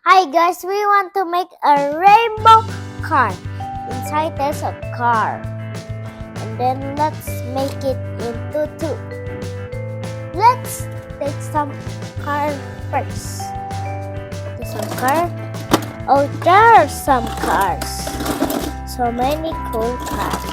Hi guys, we want to make a rainbow car. Inside there's a car. And then let's make it into two. Let's take some car first. There's some car. Oh, there are some cars. So many cool cars.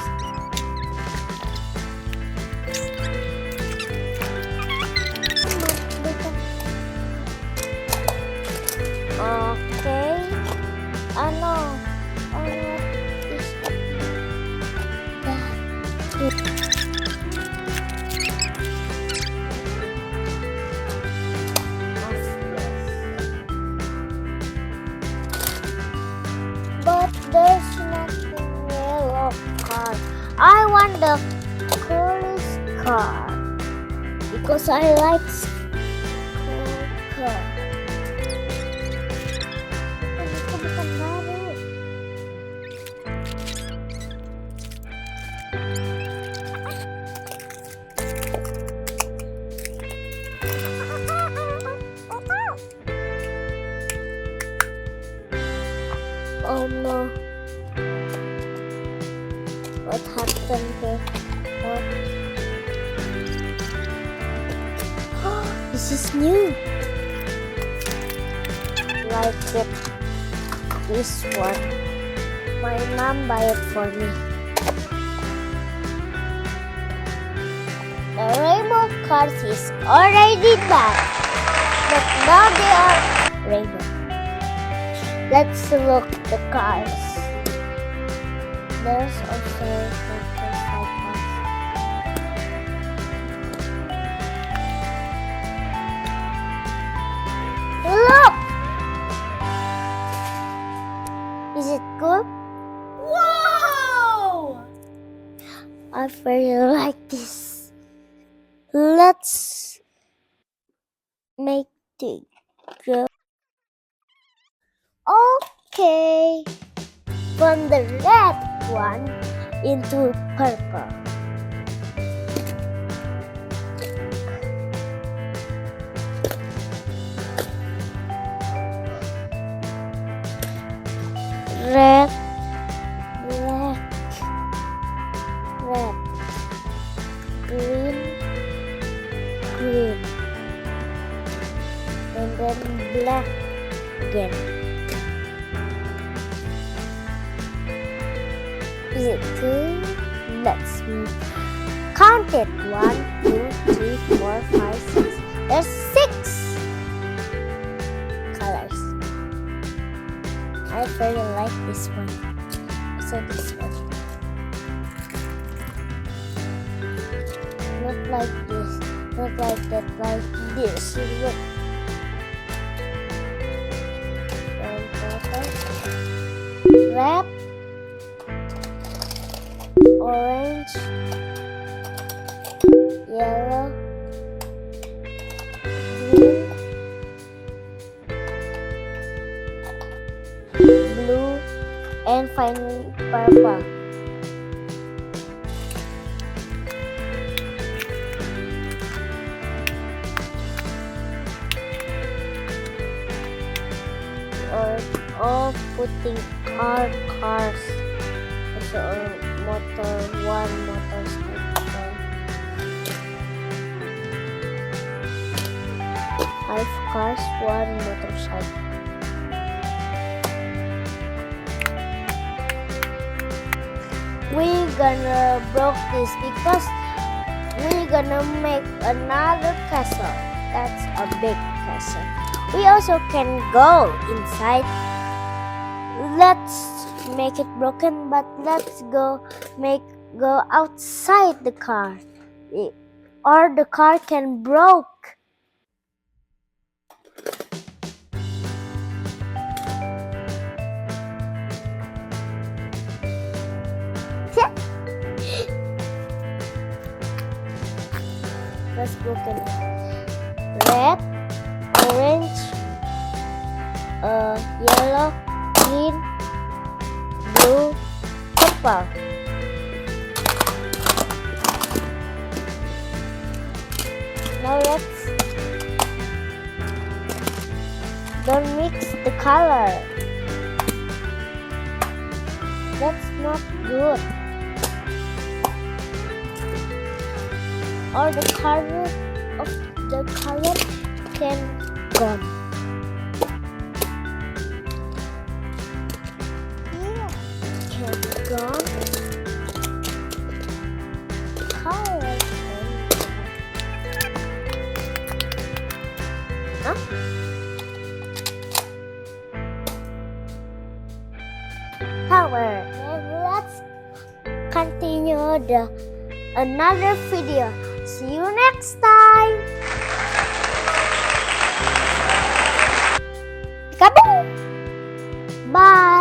Okay. Ano? But there's nothing yellow car. I want the coolest car because I like cool car. Ito bukan baru. Oh no. What happened there? What? This is new. Like it. This one. My mom buy it for me. The rainbow cars is already done. But now they are rainbow. Let's look the cars. There's also motorcycles. Look! Is it good? Wow! I really like this. Let's make the go. Okay. From the red one into purple. Red, black, red, green, green, and then black again. Is it good? Let's count it. 1, 2, 3, 4, 5, 6. There's 6 colors. I really like this one. So this one. Not like this. Not like that. Like this. Look. Red. Orange, yellow, green, blue, and finally purple. Or all putting our cars. So one motorcycle. 5 cars, 1 motorcycle. We're gonna broke this because we're gonna make another castle. That's a big castle. We also can go inside. Let's make it broken, but let's go outside the car, or the car can broke. Let's broken. Red, orange, yellow, green, blue, purple. Now let's Don't mix the color. That's not good. Or the color of the color can gone. Can gone. Color can huh? Power. And let's continue another video. See you next time. Kaboom! Bye.